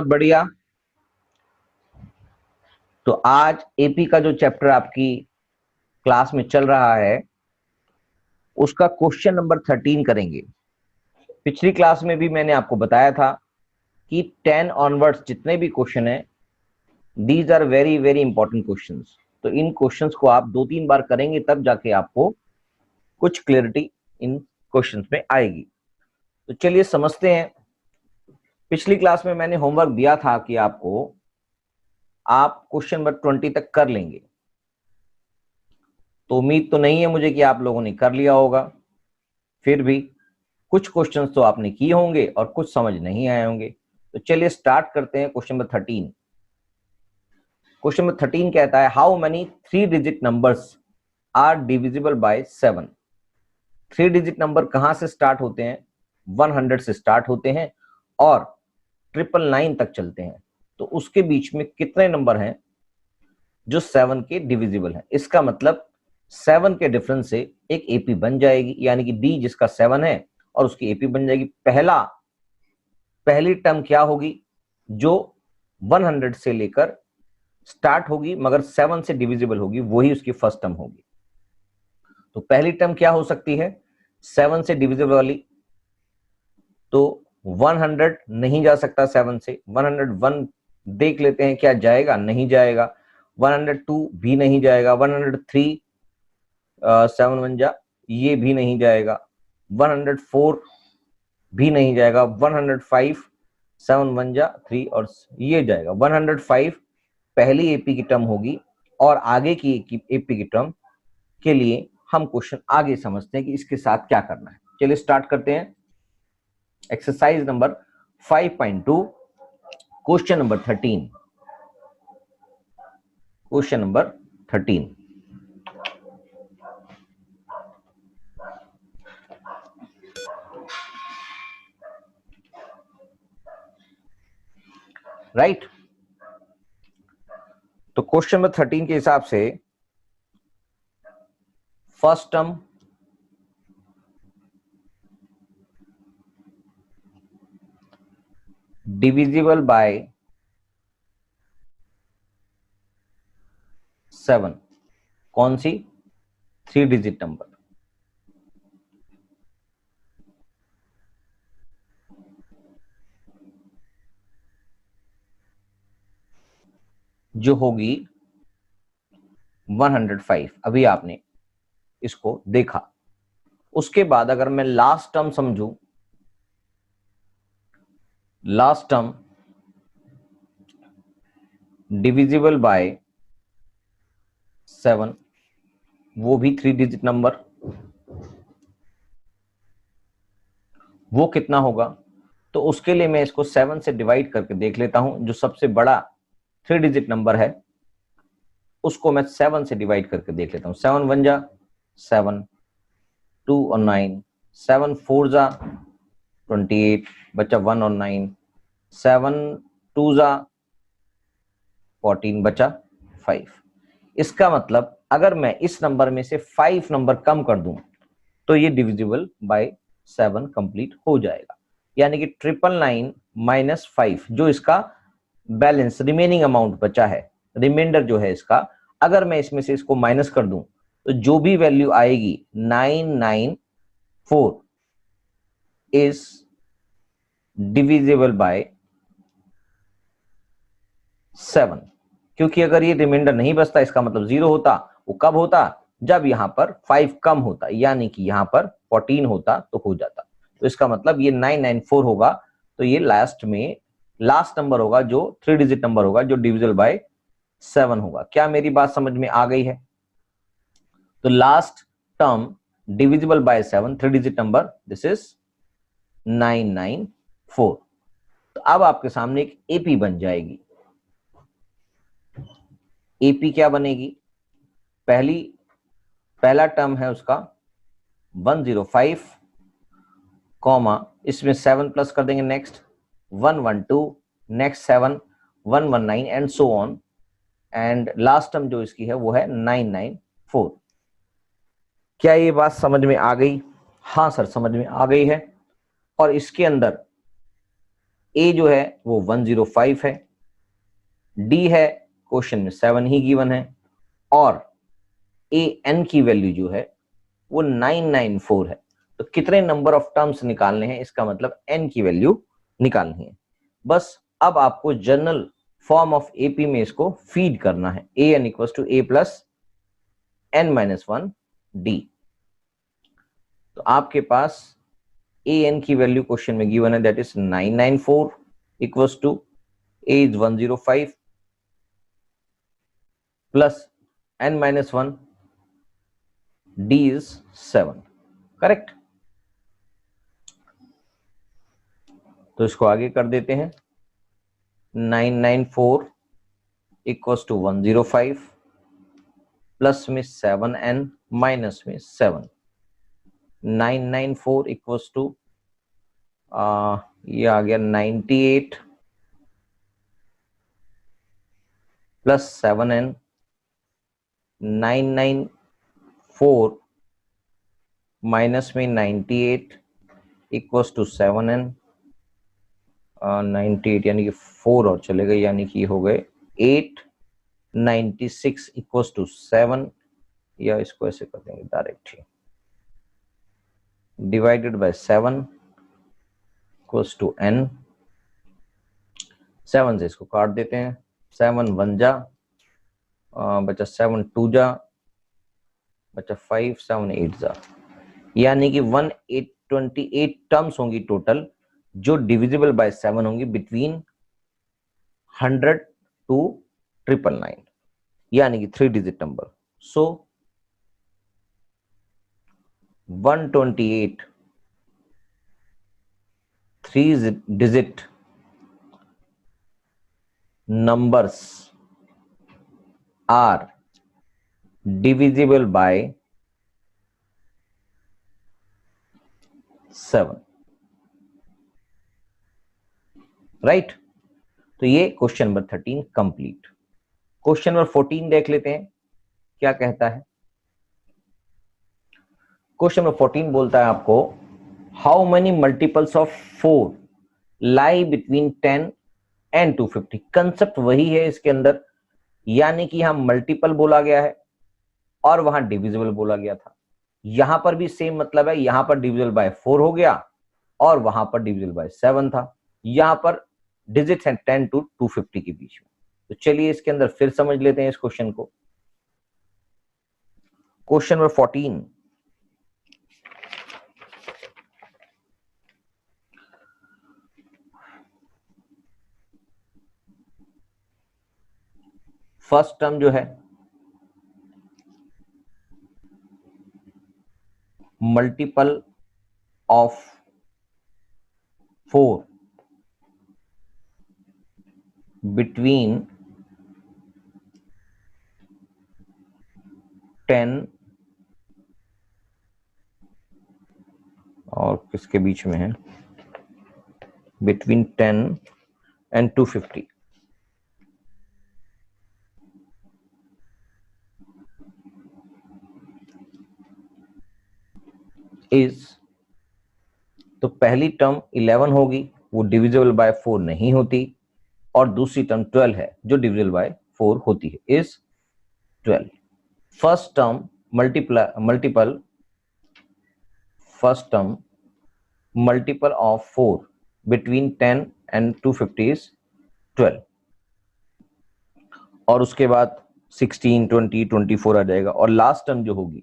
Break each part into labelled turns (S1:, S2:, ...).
S1: बढ़िया। तो आज एपी का जो चैप्टर आपकी क्लास में चल रहा है उसका क्वेश्चन नंबर 13 करेंगे। पिछली क्लास में भी मैंने आपको बताया था कि 10 ऑनवर्ड्स जितने भी क्वेश्चन हैं these are very very important questions. तो इन क्वेश्चंस को आप 2-3 बार करेंगे तब जाके आपको कुछ क्लैरिटी इन क्वेश्चंस में आएगी। तो चलिए समझते हैं। पिछली क्लास में मैंने होमवर्क दिया था कि आप क्वेश्चन नंबर 20 तक कर लेंगे। तो उम्मीद तो नहीं है मुझे कि आप लोगों ने कर लिया होगा, फिर भी कुछ क्वेश्चंस तो आपने किए होंगे और कुछ समझ नहीं आए होंगे। तो चलिए स्टार्ट करते हैं क्वेश्चन नंबर 13। क्वेश्चन नंबर 13 कहता है how many 3 digit numbers are divisible by 7। 3 digit number कहां से स्टार्ट होते हैं? 100 से स्टार्ट होते हैं और 999 तक चलते हैं। तो उसके बीच में कितने नंबर हैं जो 7 के डिविजिबल हैं? इसका मतलब 7 के डिफरेंस से एक एपी बन जाएगी, यानी कि डी जिसका 7 है और उसकी एपी बन जाएगी। पहली टर्म क्या होगी? जो 100 से लेकर स्टार्ट होगी मगर 7 से डिविजिबल होगी, वही उसकी फर्स्ट टर्म होगी। तो पहली टर्म क्या हो सकती है 7 से डिविजिबल वाली? तो 100 नहीं जा सकता 7 से। 101 देख लेते हैं क्या जाएगा, नहीं जाएगा। 102 भी नहीं जाएगा। 103 7 1 जा, ये भी नहीं जाएगा। 104 भी नहीं जाएगा। 105 7 1 जा 3 और ये जाएगा। 105 पहली एपी की टर्म होगी और आगे की एपी की टर्म के लिए हम क्वेश्चन आगे समझते हैं कि इसके साथ क्या करना है। चलिए स्टार्ट करते हैं। Exercise number 5.2 question number 13। Question number 13 right. तो क्वेश्चन नंबर 13 के हिसाब से फर्स्ट टर्म डिविजिबल बाय 7 कौन सी? 3 डिजिट नंबर। जो होगी 105। अभी आपने इसको देखा। उसके बाद अगर मैं लास्ट टर्म समझूं, लास्ट टर्म डिविजिबल बाय 7, वो भी 3 डिजिट नंबर। वो कितना होगा? तो उसके लिए मैं इसको 7 से डिवाइड करके देख लेता हूं। जो सबसे बड़ा 3 डिजिट नंबर है उसको मैं 7 से डिवाइड करके देख लेता हूं। 7 1 जा 7, 2 और 9, 7 4 जा 28, बचा 1 और 9, 7 2 जा 14, बचा 5। इसका मतलब अगर मैं इस नंबर में से 5 नंबर कम कर दूं तो ये डिविजिबल बाय 7 कंप्लीट हो जाएगा। यानी कि 999 माइनस 5 जो इसका बैलेंस रिमेनिंग अमाउंट बचा है, रिमाइंडर जो है इसका, अगर मैं इसमें से इसको माइनस कर दूं तो जो भी वैल्यू आएगी 994 इज डिविजिबल बाय 7। क्योंकि अगर ये रिमाइंडर नहीं बचता इसका मतलब 0 होता। वो कब होता? जब यहां पर 5 कम होता, यानी कि यहां पर 14 होता तो हो जाता। तो इसका मतलब ये 994 होगा। तो ये लास्ट नंबर होगा जो 3 डिजिट नंबर होगा जो डिविजिबल बाय 7 होगा। क्या मेरी बात समझ में आ गई है? तो last term divisible by 7 3 digit number, this is 994। तो अब आपके सामने एक एपी बन जाएगी। एपी क्या बनेगी? पहला टर्म है उसका 105 कॉमा, इसमें 7 प्लस कर देंगे, next 112, next 7, 119 and so on, and last term जो इसकी है वो है 994। क्या ये बात समझ में आ गई? हाँ सर समझ में आ गई है। और इसके अंदर ए जो है वो 105 है, डी है क्वेश्चन में 7 ही गिवन है, और ए एन की वैल्यू जो है वो 994 है। तो कितने नंबर ऑफ टर्म्स निकालने हैं, इसका मतलब एन की वैल्यू निकालनी है। बस अब आपको जनरल फॉर्म ऑफ एपी में इसको फीड करना है, A N equal to A plus N minus 1 D. तो आपके पास ए एन की वैल्यू क्वेश्चन में गिवन है, that is 994 equals to A is 105 plus N minus 1 D is 7, correct. तो इसको आगे कर देते हैं, 994 इक्वल्स टू 105 प्लस में 7n माइनस में 7, 994 इक्वल्स टू ये आ गया 98 प्लस 7n, 994 माइनस में 98 इक्वल्स टू 7n, 98 यानी कि 4 और चले गए, यानी कि हो गए 8, 96 इक्वल्स टू 7, या इसको ऐसे कर देंगे डायरेक्ट ही, divided by 7 equals to n, 7 से इसको काट देते हैं, 7 1 जा बचा 7 2 जा बचा 5, 7 8 जा, यानी कि 128 टर्म्स होंगी टोटल जो डिविजिबल बाय 7 होंगी बिटवीन 100 टू 999, यानी कि 3 digit number. So 128 3 digit numbers are divisible by 7, right. तो ये question number 13 complete. Question number 14 देख लेते हैं क्या कहता है। क्वेश्चन नंबर 14 बोलता है आपको, how many multiples of 4 lie between 10 and 250। Concept वही है इसके अंदर, यानी कि यहां मल्टीपल बोला गया है और वहां डिविजिबल बोला गया था। यहां पर भी सेम मतलब है, यहां पर डिविजिबल बाय 4 हो गया और वहां पर डिविजिबल बाय 7 था। यहां पर डिजिट्स हैं 10 टू 250 के बीच में। तो चलिए इसके अंदर फिर समझ लेते हैं इस क्वेश्चन को। क्वेश्चन नंबर 14, फर्स्ट टर्म जो है मल्टीपल ऑफ 4 बिटवीन 10 और किसके बीच में है, बिटवीन 10 एंड 250 इज, तो पहली टर्म 11 होगी, वो डिविजिबल बाय 4 नहीं होती, और दूसरी टर्म 12 है जो डिविजिबल बाय 4 होती है, is 12। First term multiple of 4 between 10 and 250 is 12, और उसके बाद 16 20 24 आ जाएगा। और लास्ट टर्म जो होगी,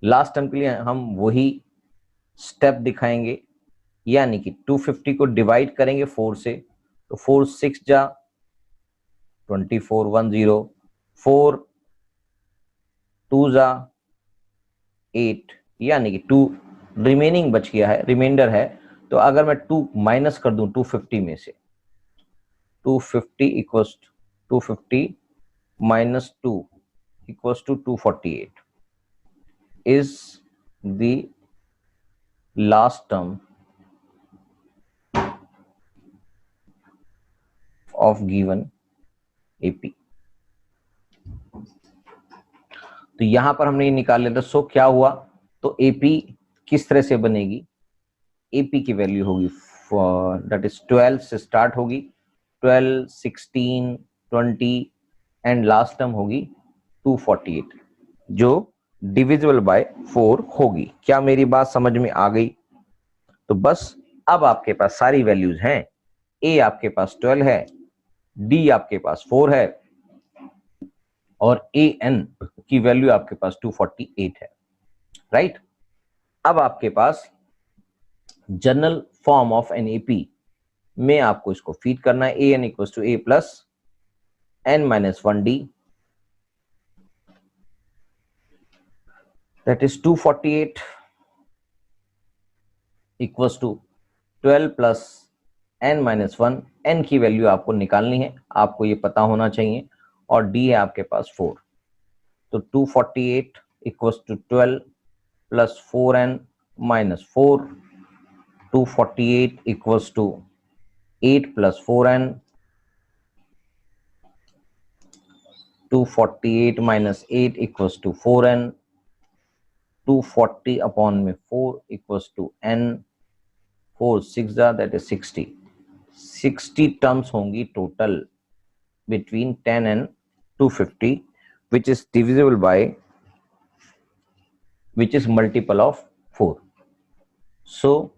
S1: लास्ट टर्म के लिए हम वही स्टेप दिखाएंगे, यानी कि 250 को डिवाइड करेंगे 4 से, तो 4 6 जा 24 10, 4 2 जा 8, यानी कि 2 रिमेनिंग बच गया है, रिमाइंडर है। तो अगर मैं 2 माइनस कर दूं 250 में से, 250 equals 250 minus 2 equals to 248 is the last term of given AP। तो यहां पर हमने ये निकाल लिया था। सो क्या हुआ, तो AP किस तरह से बनेगी, AP की वैल्यू होगी दैट इज 12 से स्टार्ट होगी, 12, 16, 20 एंड लास्ट टर्म होगी 248 जो डिविजिबल बाय 4 होगी। क्या मेरी बात समझ में आ गई? तो बस अब आपके पास सारी वैल्यूज हैं। ए आपके पास 12 है, डी आपके पास 4 है और ए एन की वैल्यू आपके पास 248 है, राइट? अब आपके पास general form of an AP में आपको इसको फीड करना है। A N equal to A plus N minus 1 D, that is 248 equals to 12 plus N minus 1। N की वैल्यू आपको निकालनी है, आपको ये पता होना चाहिए, और डी है आपके पास 4। तो 248 equals to 12 plus 4n minus 4, 248 equals to 8 plus 4n, 248 minus 8 equals to 4n, 240 upon में 4 equals to n, 4 6 that is 60। 60 terms होंगी total between 10 and 250 which is divisible by, which is multiple of 4. So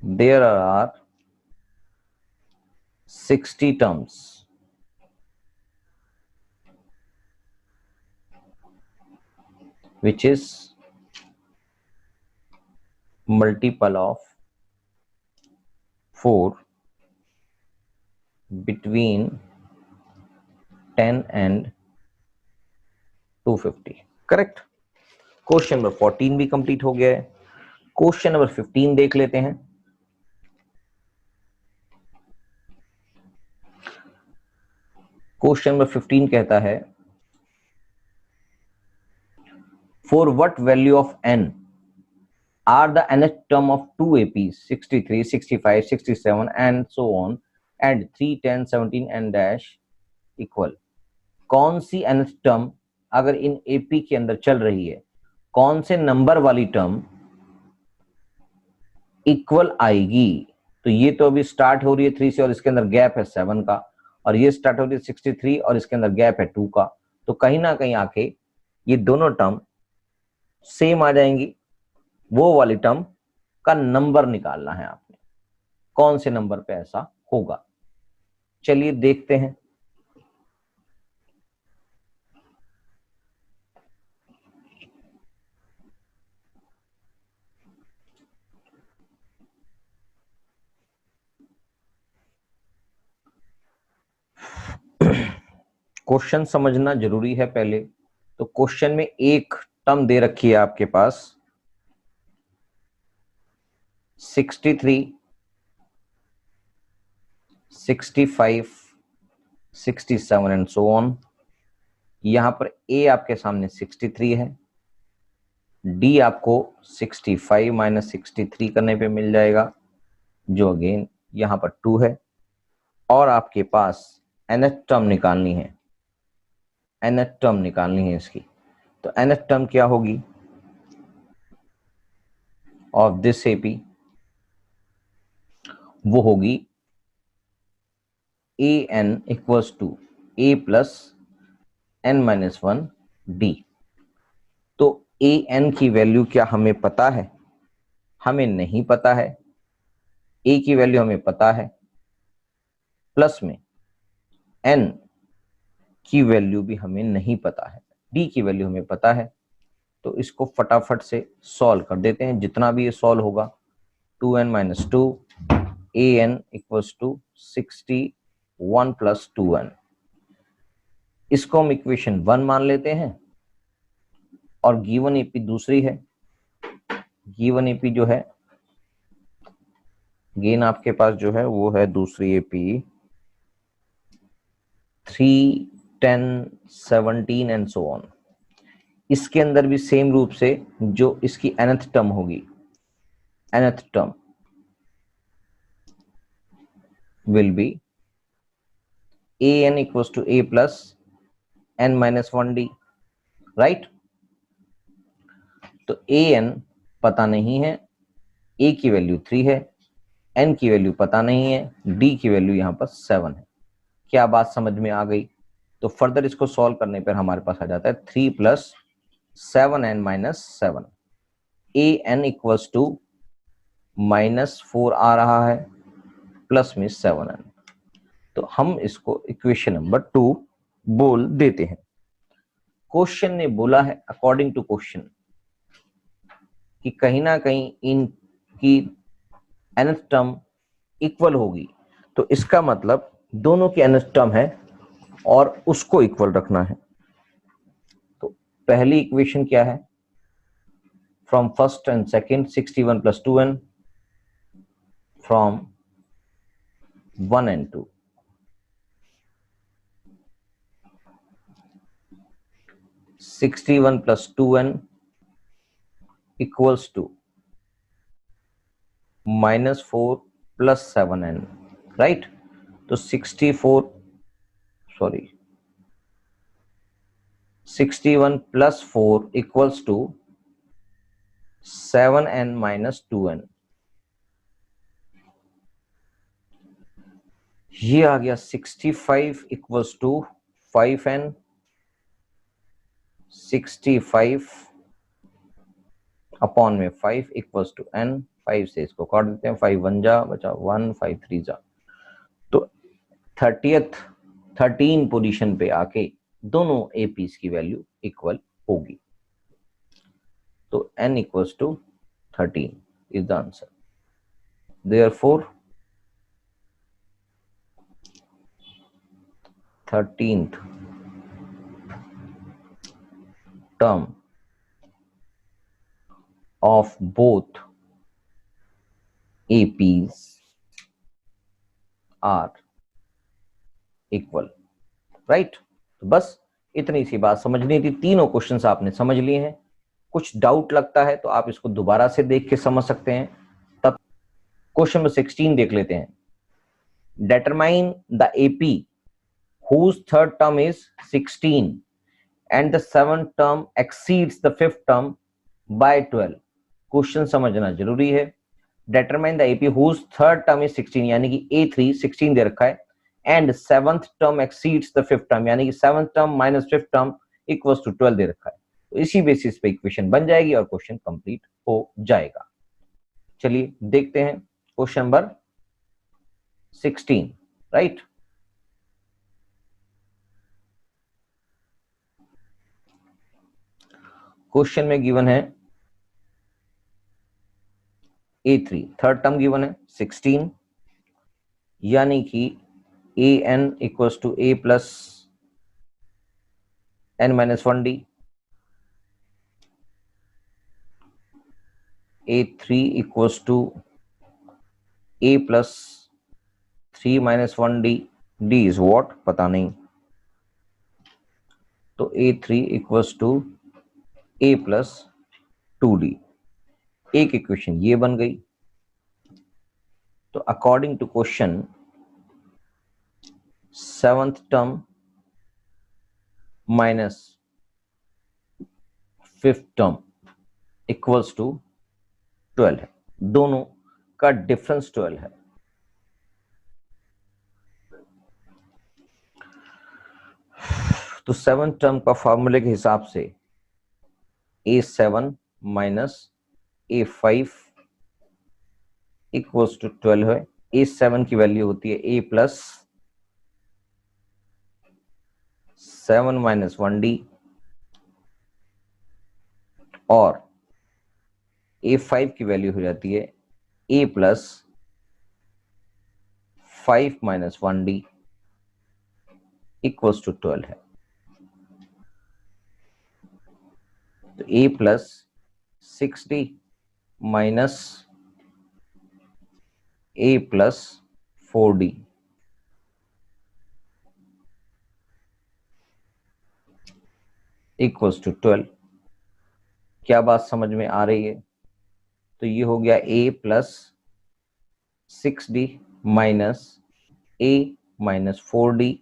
S1: there are 60 terms which is multiple of 4 between 10 and 250, correct? Question number 14 भी complete हो गया है। Question number 15 देख लेते हैं। Question number 15 कहता है for what value of n are the nth term of two APs 63, 65, 67 and so on and 3, 10, 17 and dash equal। कौन सी nth टर्म अगर इन AP के अंदर चल रही है, कौन से नंबर वाली टर्म इक्वल आएगी? तो ये तो अभी स्टार्ट हो रही है 3 से और इसके अंदर गैप है 7 का, और ये स्टार्ट हो रही है 63 और इसके अंदर गैप है 2 का। तो कहीं ना कहीं आके ये दोनों टर्म सेम आ जाएंगी। वो वाली टर्म का नंबर निकालना है आपने, कौन से नंबर पे ऐसा होगा। चलिए देखते हैं। क्वेश्चन समझना जरूरी है पहले। तो क्वेश्चन में एक टर्म दे रखी है आपके पास 63, 65, 67 एंड सो ऑन। यहां पर ए आपके सामने 63 है, डी आपको 65 माइनस 63 करने पे मिल जाएगा जो अगेन यहां पर 2 है, और आपके पास nth टर्म निकालनी है, nth टर्म निकालनी है इसकी। तो nth टर्म क्या होगी ऑफ दिस एपी? वो होगी A N equals to A plus N minus 1 D. तो ए एन की वैल्यू क्या हमें पता है? हमें नहीं पता है। ए की वैल्यू हमें पता है, प्लस में एन की वैल्यू भी हमें नहीं पता है, डी की वैल्यू हमें पता है। तो इसको फटाफट से सॉल्व कर देते हैं, जितना भी ये सॉल्व होगा। 2n minus 2 a N equals to 61 plus 2n। इसको हम इक्वेशन 1 मान लेते हैं, और गिवन एपी दूसरी है। गिवन एपी जो है गेन आपके पास जो है वो है दूसरी एपी 3, 10, 17 एंड सो ऑन। इसके अंदर भी सेम रूप से जो इसकी nth टर्म होगी, nth term will be an equals to a plus n minus 1d, right? तो an पता नहीं है, ए की वैल्यू 3 है, एन की वैल्यू पता नहीं है, डी की वैल्यू यहाँ पर 7 है। क्या बात समझ में आ गई? तो फर्दर इसको सॉल्व करने पर हमारे पास आ जाता है 3 + 7n - 7, a N equals to -4 आ रहा है, प्लस में 7n। तो हम इसको इक्वेशन नंबर 2 बोल देते हैं। क्वेश्चन ने बोला है अकॉर्डिंग टू क्वेश्चन कि कहीं ना कहीं इनकी nth टर्म इक्वल होगी, तो इसका मतलब दोनों की nth टर्म है और उसको इक्वल रखना है। तो पहली इक्वेशन क्या है? From first and second 61 + 2n from 1 and 2, 61 + 2n equals to -4 + 7n, right? तो 61 + 4 equals to 7n - 2n। ये आ गया 65 equals to 5n, 65 अपॉन में 5 equals to n। 5 से इसको काट देते हैं, 5 1 जा बचा 1, 5 3 जा। तो 13 पोजीशन पे आके दोनों एपीस की वैल्यू इक्वल होगी। तो n equals to 13 is the answer. Therefore 13th term of both APs are equal, right? तो बस इतनी सी बात समझनी थी। तीनों क्वेश्चंस आपने समझ लिए हैं। कुछ डाउट लगता है तो आप इसको दोबारा से देख के समझ सकते हैं। तब क्वेश्चन नंबर 16 देख लेते हैं। Determine the AP whose third term is 16 and the seventh term exceeds the fifth term by 12। Question समझना जरूरी है। Determine the AP whose third term is 16, यानी कि A3 16 दे रखा है, and seventh term exceeds the fifth term, यानी कि seventh term minus fifth term equals to 12 दे रखा है। तो इसी बेसिस पे इक्वेशन बन जाएगी और क्वेश्चन कंप्लीट हो जाएगा। चलिए देखते हैं क्वेश्चन नंबर 16, राइट? क्वेश्चन में गिवन है A3, थर्ड टर्म गिवन है 16, यानी कि an equals to a plus n - 1d, A3 equals to a plus 3 - 1d, d is what पता नहीं। तो A3 equals to a plus 2d। एक equation ये बन गई। तो according to question seventh term minus fifth term equals to 12 है। दोनों का डिफरेंस 12 है। तो सेवंथ टर्म का फॉर्मूले के हिसाब से A7 - A5 इक्वल्स टू 12 है। A7 की वैल्यू होती है a प्लस 7 - 1d और A5 की वैल्यू हो जाती है a plus 5 - 1d equals to 12 है। तो a plus 6d minus a plus 4d equals to 12। क्या बात समझ में आ रही है? तो ये हो गया a plus 6d minus a minus 4d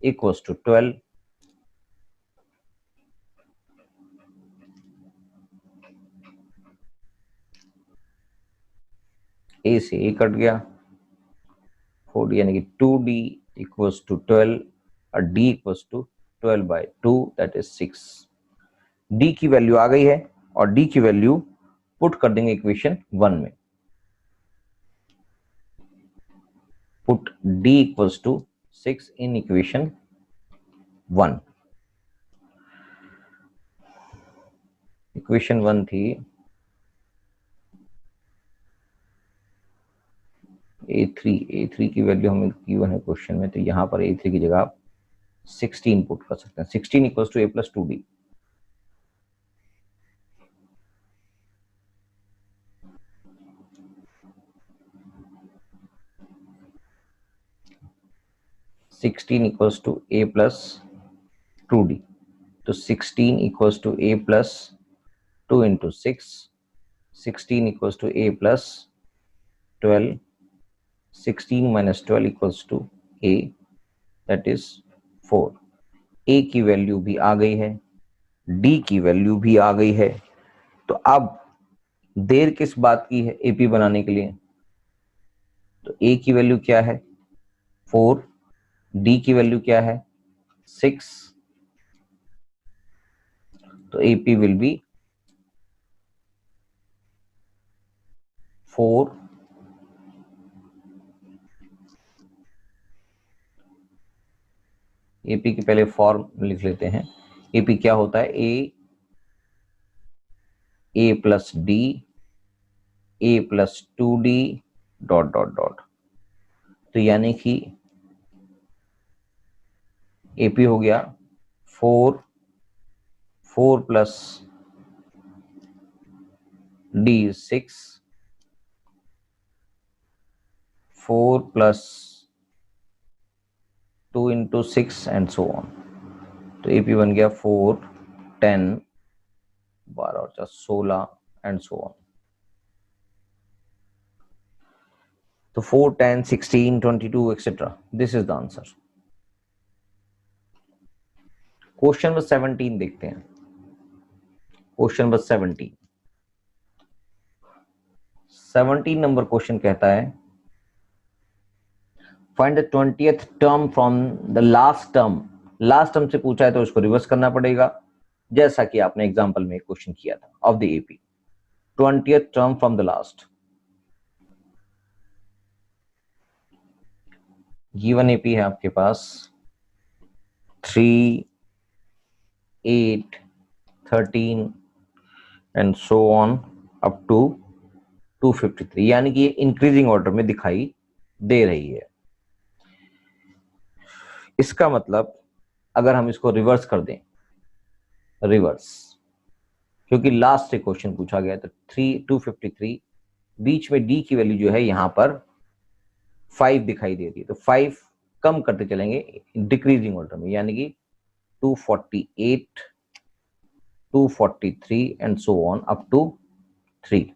S1: equals to 12। A से ए कट गया, 4d यानी कि 2d इक्वल्स टू 12 और d equals to 12/2 that is 6। d की वैल्यू आ गई है और d की वैल्यू पुट कर देंगे इक्वेशन 1 में। Put d equals to 6 in equation 1। Equation 1 थी a3 की वैल्यू हमें गिवन है क्वेश्चन में, तो यहां पर a3 की जगह आप 16 पुट कर सकते हैं। 16 equals to a plus 2d। Sixteen equals to a plus 2d, तो 16 equals to a plus 2 into 6, 16 equals to a plus 12, 16 minus 12 equals to a that is 4। a की वैल्यू भी आ गई है, d की वैल्यू भी आ गई है। तो अब देर किस बात की है एपी बनाने के लिए? तो a की वैल्यू क्या है 4, d की वैल्यू क्या है 6, तो AP विल बी 4 AP की पहले फॉर्म लिख लेते हैं। AP क्या होता है A plus D A plus 2d dot dot dot, तो यानी कि AP हो गया 4 plus d 6, 4 plus 2 into 6 and so on. तो AP बन गया 4, 10, 12 और 16 एंड सो ऑन। तो 4, 10, 16, 22 etcetera, this is the answer. Question number 17 देखते हैं। क्वेश्चन नंबर 17 नंबर क्वेश्चन कहता है find the 20th term from the last term. Last term से पूछा है तो उसको रिवर्स करना पड़ेगा, जैसा कि आपने एग्जांपल में क्वेश्चन किया था of the AP. 20th term from the last. Given AP है आपके पास 3, 8, 13 and so on up to 253, यानी कि ये इंक्रीजिंग ऑर्डर में दिखाई दे रही है। इसका मतलब अगर हम इसको रिवर्स कर दें, रिवर्स, क्योंकि लास्ट से क्वेश्चन पूछा गया तो 253, बीच में डी की वैल्यू जो है यहां पर 5 दिखाई दे रही है, तो 5 कम करते चलेंगे डिक्रीजिंग ऑर्डर में, यानी कि 248, 243 and so on up to 3,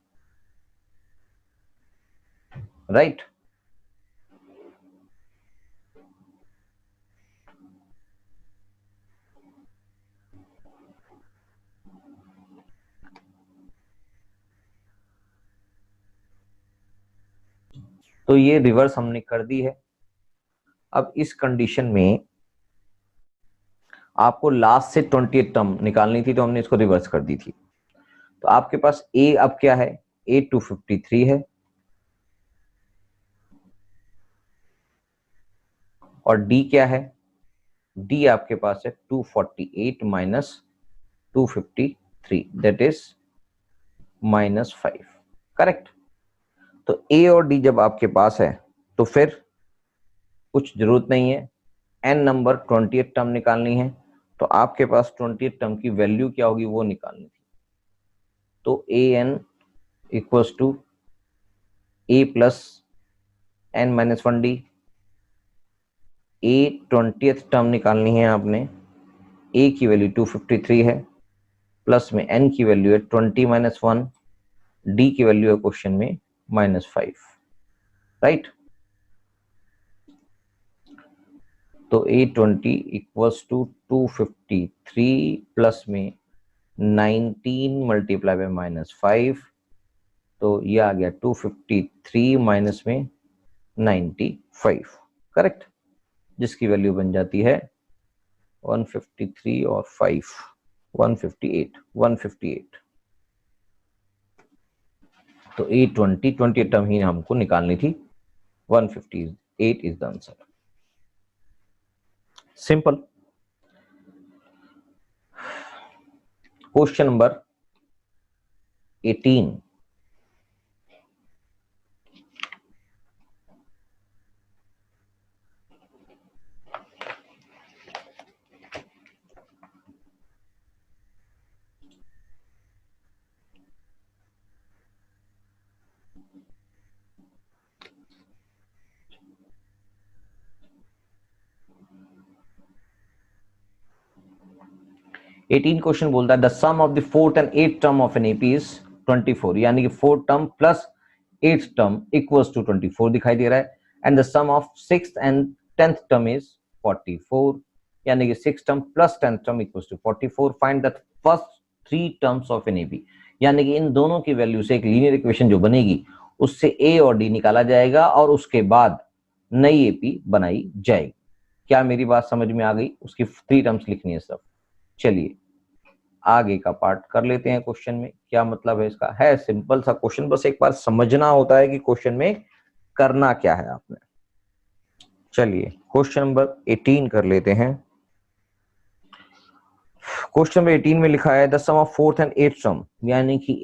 S1: right. तो ये रिवर्स हमने कर दी है। अब इस कंडीशन में आपको लास्ट से 20th टर्म निकालनी थी, तो हमने इसको रिवर्स कर दी थी। तो आपके पास ए अब क्या है, ए 253 है और डी क्या है, डी आपके पास है 248 माइनस 253 दैट इज -5, करेक्ट। तो ए और डी जब आपके पास है तो फिर कुछ जरूरत नहीं है, एन नंबर 20th टर्म निकालनी है, तो आपके पास 20th टर्म की वैल्यू क्या होगी वो निकालनी थी। तो A N equals to A plus N minus 1d। A 20th term निकालनी है आपने, ए की वैल्यू 253 है, प्लस में एन की वैल्यू है 20 माइनस 1, डी की वैल्यू है क्वेश्चन में -5, राइट। तो A20 इक्वल्स टू 253 प्लस में 19 मल्टीप्लाई बाय -5, तो ये आ गया 253 माइनस में 95, करेक्ट, जिसकी वैल्यू बन जाती है 153 और 5 158। तो 820 टर्म ही हमको निकालनी थी, 158 is the answer. Simple. Question number 18। Question बोलता है the sum of the fourth and eighth term of an AP is 24, यानी कि fourth term plus eighth term equals to 24 दिखाई दे रहा है, and the sum of sixth and 10th term is 44, यानी कि six term plus 10th term equals to 44। Find the first three terms of an AP, यानी कि इन दोनों की वैल्यू से एक लीनियर इक्वेशन जो बनेगी उससे ए और डी निकाला जाएगा और उसके बाद नई एपी बनाई जाएगी। क्या मेरी बात समझ में आ गई? उसकी थ्री टर्म्स लिखनी है सब। चलिए आगे का पार्ट कर लेते हैं। क्वेश्चन में क्या मतलब है इसका? है सिंपल सा क्वेश्चन, बस एक बार समझना होता है कि क्वेश्चन में करना क्या है आपने। चलिए क्वेश्चन नंबर 18 कर लेते हैं। क्वेश्चन नंबर 18 में लिखा है the sum of fourth and eighth term, यानी कि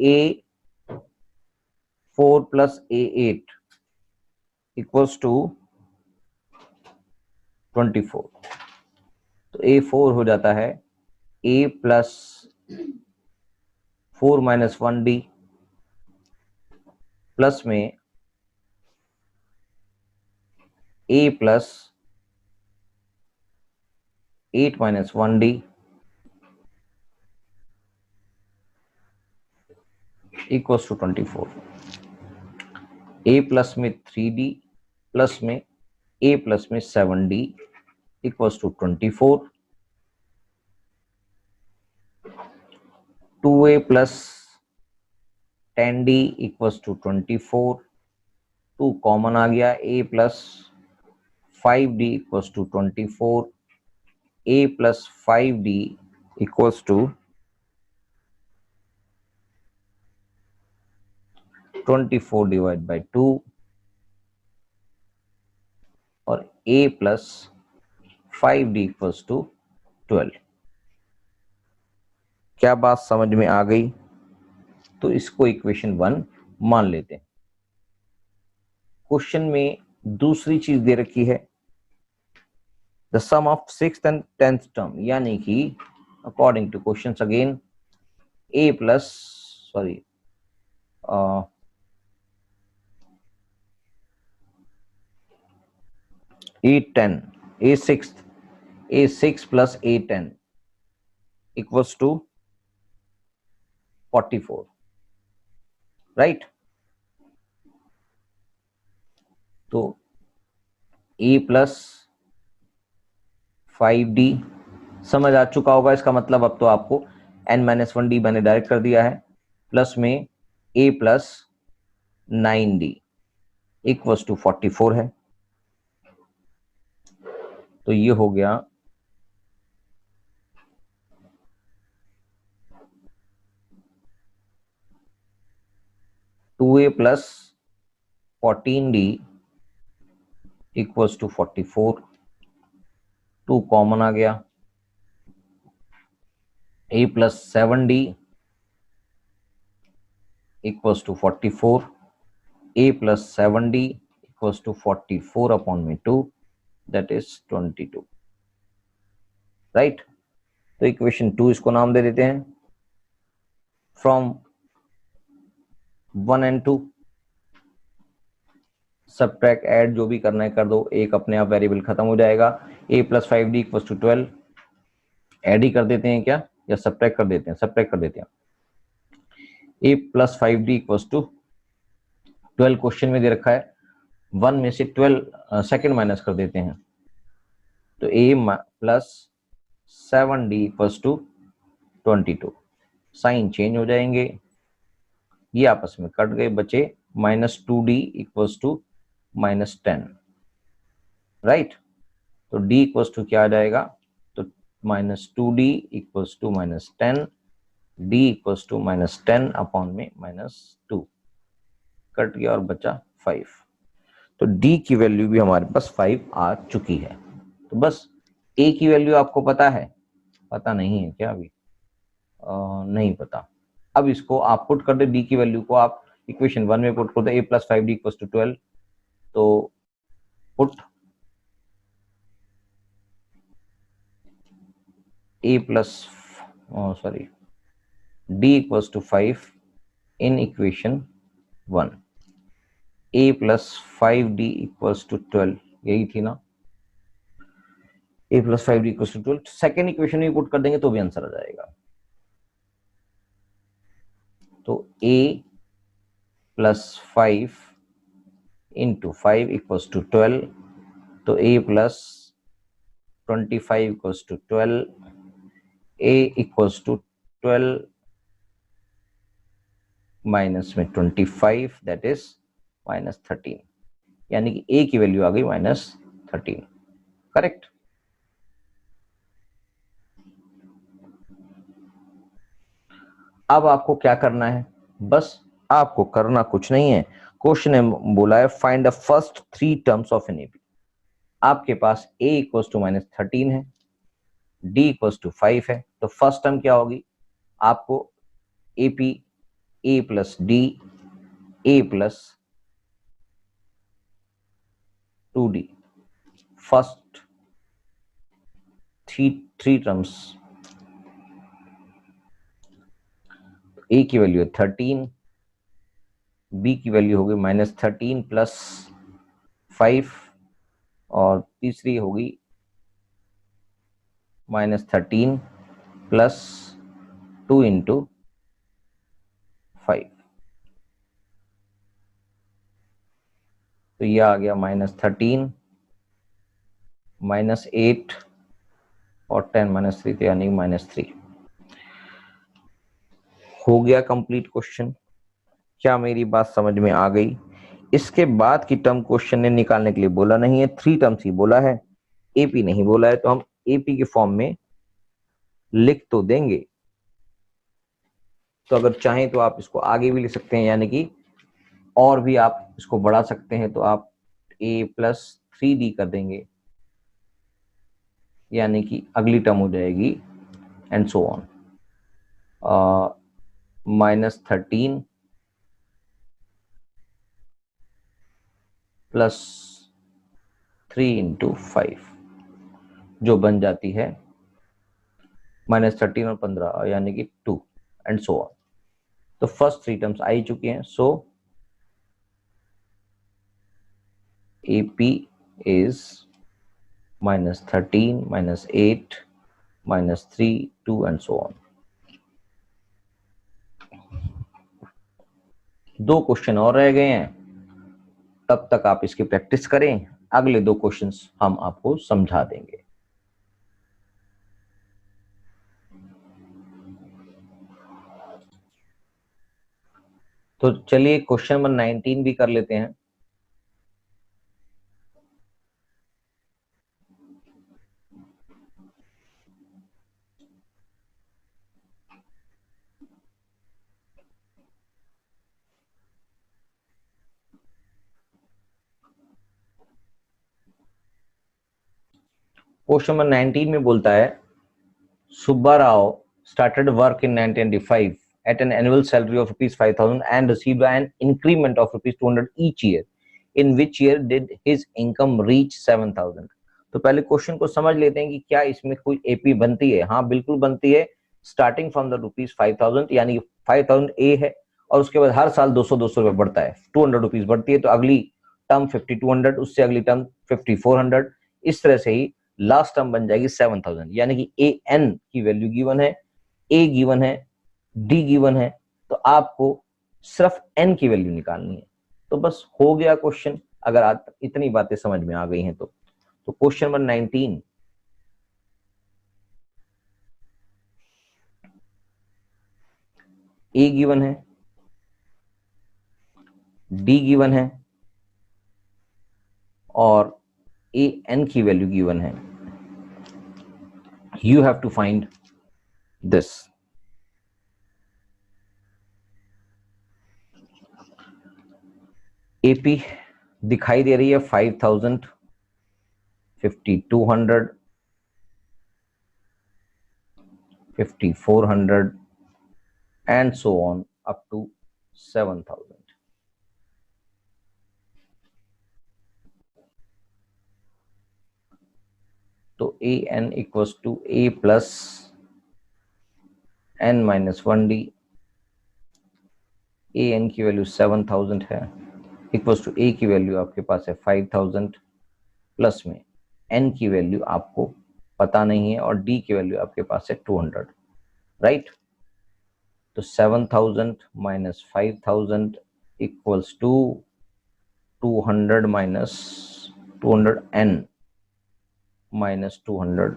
S1: A4 plus A8 equals to 24। तो A4 हो जाता है A plus 4 minus 1D plus में A plus 8 minus 1D equals to 24। A plus में 3D प्लस में A प्लस में 7D equals to 24। 2A plus 10D equals to 24। 2 common आ गया, A plus 5D equals to 24। A plus 5D equals to 24 divide by 2 और A plus 5D equals to 12। क्या बात समझ में आ गई? तो इसको इक्वेशन 1 मान लेते हैं। क्वेश्चन में दूसरी चीज दे रखी है the sum of sixth and 10th term, यानी कि according to question again A plus sorry A6 plus A10 equals to 44, right? तो A plus 5D समझ आ चुका होगा इसका मतलब। अब तो आपको n-1D मैंने डायरेक्ट कर दिया है, प्लस में A plus 9D equals to 44 है। तो ये हो गया 2A plus 14D equals to 44। 2 common आ गया, A plus 7D equals to 44। A plus 7D equals to 44 upon में 2, that is 22, right? तो इक्वेशन 2 इसको नाम दे देते हैं फ्रॉम 1 and 2। सबट्रैक्ट ऐड जो भी करना है कर दो, एक अपने आप वेरिएबल खत्म हो जाएगा। A plus 5D equals to 12, add ही कर देते हैं क्या या सबट्रैक्ट कर देते हैं? सबट्रैक्ट कर देते हैं। A plus 5D equals to 12 question में दे रखा है, 1 में से 12 सेकेंड माइनस कर देते हैं, तो A plus 7D equals to 22। Sign change हो जाएंगे, ये आपस में कट गए, बचे -2d इक्वल्स टू -10, राइट। तो d इक्वल्स टू क्या आ जाएगा, तो -2d equals to -10, d equals to -10 upon में -2, कट गया और बचा 5। तो d की वैल्यू भी हमारे पास 5 आ चुकी है। तो बस a की वैल्यू आपको पता है, पता नहीं है क्या अभी? नहीं पता। अब इसको आप पुट कर दे, d की वैल्यू को आप इक्वेशन 1 में पुट कर दो, a + 5d = 12। तो put a plus sorry d = 5 in equation 1, a + 5d = 12, यही थी ना, a + 5d = 12। सेकेंड इक्वेशन में पुट कर देंगे तो भी आंसर आ जाएगा। तो a + 5 × 5 = 12, तो a + 25 = 12, a = 12 माइनस में 25, दैट इज -13, यानी कि a की वैल्यू आ गई -13, करेक्ट। अब आपको क्या करना है, बस आपको करना कुछ नहीं है। क्वेश्चन ने बोला है find the first 3 terms of an AP. आपके पास a = -13 है, d = 5 है, तो फर्स्ट टर्म क्या होगी, आपको AP a + d a + 2d, first three terms. a की वैल्यू है 13, b की वैल्यू होगी -13 + 5, और तीसरी होगी -13 + 2 × 5, तो यह आ गया -13 -8 और 10 -3, तो यानी -3। हो गया कंप्लीट क्वेश्चन। क्या मेरी बात समझ में आ गई? इसके बाद की टर्म क्वेश्चन ने निकालने के लिए बोला नहीं है, 3 टर्म्स ही बोला है, एपी नहीं बोला है, तो हम एपी के फॉर्म में लिख तो देंगे। तो अगर चाहें तो आप इसको आगे भी लिख सकते हैं, यानी कि और भी आप इसको बढ़ा सकते हैं, तो आप a + 3d कर देंगे, यानी कि अगली टर्म हो जाएगी एंड सो ऑन, -13 + 3 × 5, जो बन जाती है -13 और 15, यानी कि 2 एंड सो ऑन। तो फर्स्ट 3 टर्म्स आ ही चुकी हैं। सो AP is -13 -8 -3 2 and so on. 2 question और रह गए हैं, तब तक आप इसकी प्रैक्टिस करें, अगले 2 क्वेश्चंस हम आपको समझा देंगे। तो चलिए क्वेश्चन नंबर 19 भी कर लेते हैं। क्वेश्चन नंबर 19 में बोलता है Subbarao started work in 1995 at an annual salary of ₹5,000 and received an increment of ₹200 each year. In which year did his income reach 7,000? तो पहले क्वेश्चन को समझ लेते हैं कि क्या इसमें कोई एपी बनती है। हाँ, बिल्कुल बनती है। स्टार्टिंग फ्रॉम द ₹5,000, यानी 5,000 ए है, और उसके बाद हर साल 200 रुपए बढ़ता है, ₹200 बढ़ती है, तो अगली टर्म 5,200, उससे अगली टर्म 5,400, इस तरह से ही लास्ट टर्म बन जाएगी 7,000, यानी कि ए एन की वैल्यू गिवन है, ए गिवन है, डी गिवन है, तो आपको सिर्फ एन की वैल्यू निकालनी है। तो बस हो गया क्वेश्चन, अगर आज इतनी बातें समझ में आ गई हैं तो। क्वेश्चन नंबर 19, ए गिवन है, डी गिवन है और ए एन की वैल्यू गिवन है. You have to find this. AP दिखाई दे रही है 5000, 5200, 5400 and so on up to 7000. तो A N equals to A plus N minus 1d. A N की वैल्यू 7000 है, इक्वल्स टू ए की वैल्यू आपके पास है 5000, प्लस में एन की वैल्यू आपको पता नहीं है और डी की वैल्यू आपके पास है 200, राइट. तो 7000 minus 5000 equals to 200 minus 200 N minus 200.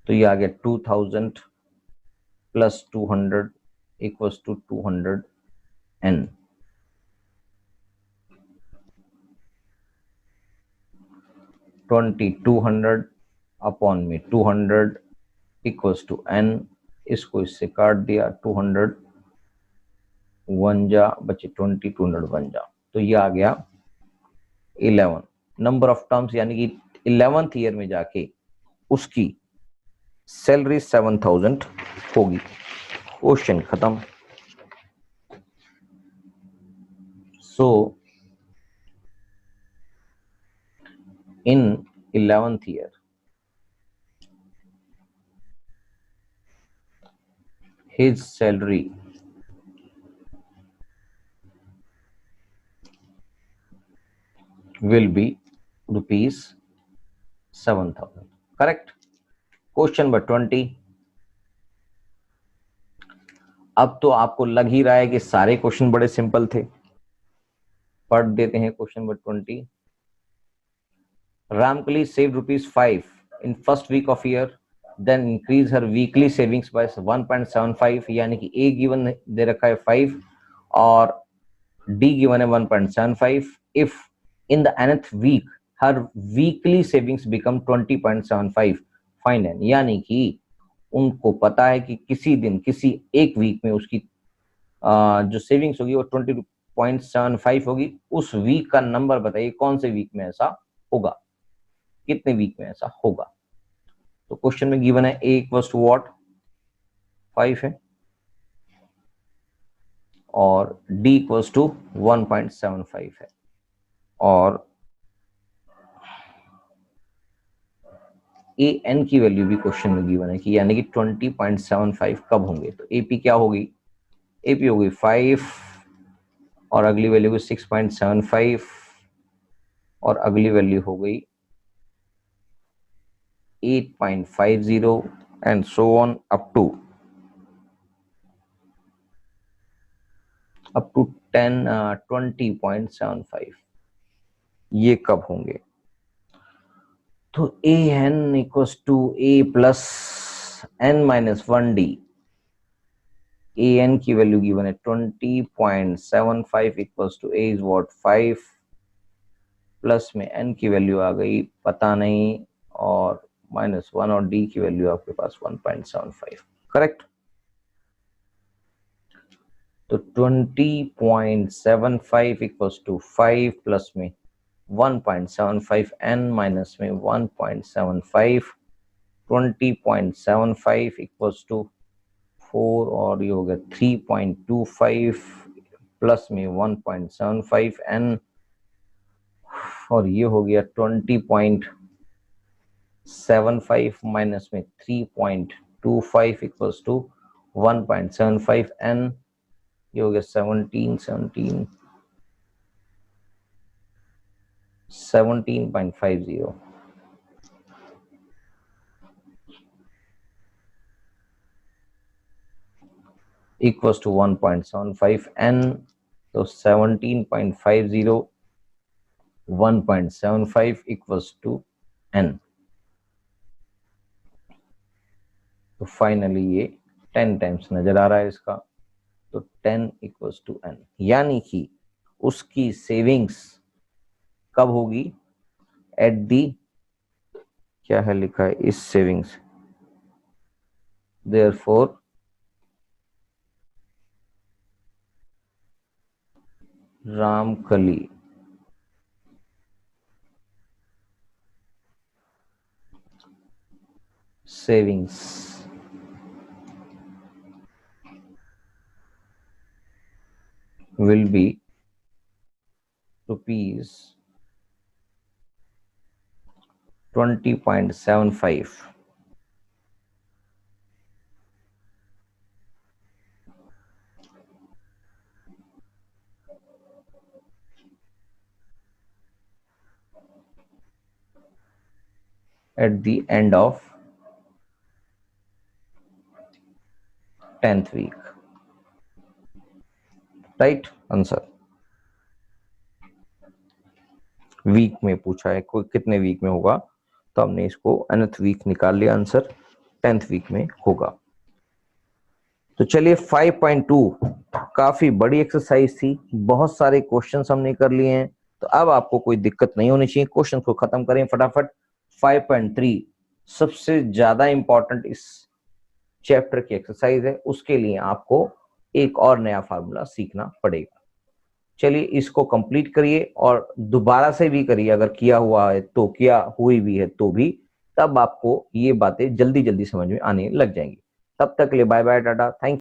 S1: तो ये आ गया 2000 plus 200 equals to 200 N. Twenty 200 upon में 200 इक्वल्स टू एन. इसको इससे काट दिया, 200 वन जा बचे 20, 200 वन जा. तो ये आ गया 11 नंबर ऑफ टर्म्स, यानी कि 11th ईयर में जाके उसकी सैलरी 7000 होगी. क्वेश्चन खत्म. सो इन 11th year his salary will be rupees 7000. correct. Question number 20. अब तो आपको लग ही रहा है कि सारे क्वेश्चन बड़े सिंपल थे. पढ़ देते हैं question number 20. Ramkali saved ₹5 in first week of year, then increase her weekly savings by 1.75. यानी कि A given दे रखा है 5 और D given है 1.75. If in the nth week her weekly savings become 20.75, find n. यानी कि उनको पता है कि किसी दिन किसी एक वीक में उसकी जो सेविंग्स होगी वो 20.75 होगी. उस वीक का नंबर बताइए कौन से वीक में ऐसा होगा, कितने वीक में ऐसा होगा. तो क्वेश्चन में गिवन है ए इक्वल्स टू व्हाट 5 है और डी इक्वल्स टू 1.75 है और ए एन की वैल्यू भी क्वेश्चन में गिवन है कि यानी कि 20.75 कब होंगे. तो एपी क्या होगी, एपी होगी 5 और अगली वैल्यू होगी 6.75 और अगली वैल्यू हो गई 8.50 and so on up to 20.75. ये कब होंगे. तो A N equals to A plus N minus 1d. A N की वैल्यू गिवन है 20.75 equals to A is what 5 plus में एन की वैल्यू आ गई पता नहीं और -1 और डी की वैल्यू आपके पास 1.75. करेक्ट. तो 20.75 इक्वल्स टू 5 प्लस में 1.75 एन माइनस में 1.75. 20.75 इक्वल्स टू 4 और ये हो गया 3.25 प्लस में 1.75 एन और ये हो गया 20.75 माइनस में 3.25 इक्वल्स टू 1.75 एन. ये हो गया 17.50 इक्वल्स टू 1.75 एन. तो 17.50 1.75 इक्वल्स टू एन. तो फाइनली ये 10 टाइम्स नजर आ रहा है इसका. तो 10 इक्वल्स टू n, यानी कि उसकी सेविंग्स कब होगी? एट दी, क्या है लिखा है इस savings, therefore Ramkali savings will be rupees 20.75 at the end of 10th week, right answer. Week में पूछा है, कोई कितने वीक में होगा, तो हमने इसको nth वीक निकाल लिया, आंसर 10th वीक में होगा। तो चलिए 5.2 काफी बड़ी एक्सरसाइज थी, बहुत सारे क्वेश्चंस हमने कर लिए हैं, तो अब आपको कोई दिक्कत नहीं होनी चाहिए। क्वेश्चन को खत्म करें फटाफट। 5.3 सबसे ज्यादा इंपॉर्टेंट इस चैप्टर की एक्सरसाइज है, उसके लिए आपको एक और नया फार्मूला सीखना पड़ेगा। चलिए इसको कंप्लीट करिए और दोबारा से भी करिए, अगर किया हुआ है तो, किया हुई भी है तो भी, तब आपको ये बातें जल्दी जल्दी समझ में आने लग जाएंगी। तब तक के लिए bye bye, tata, thank you.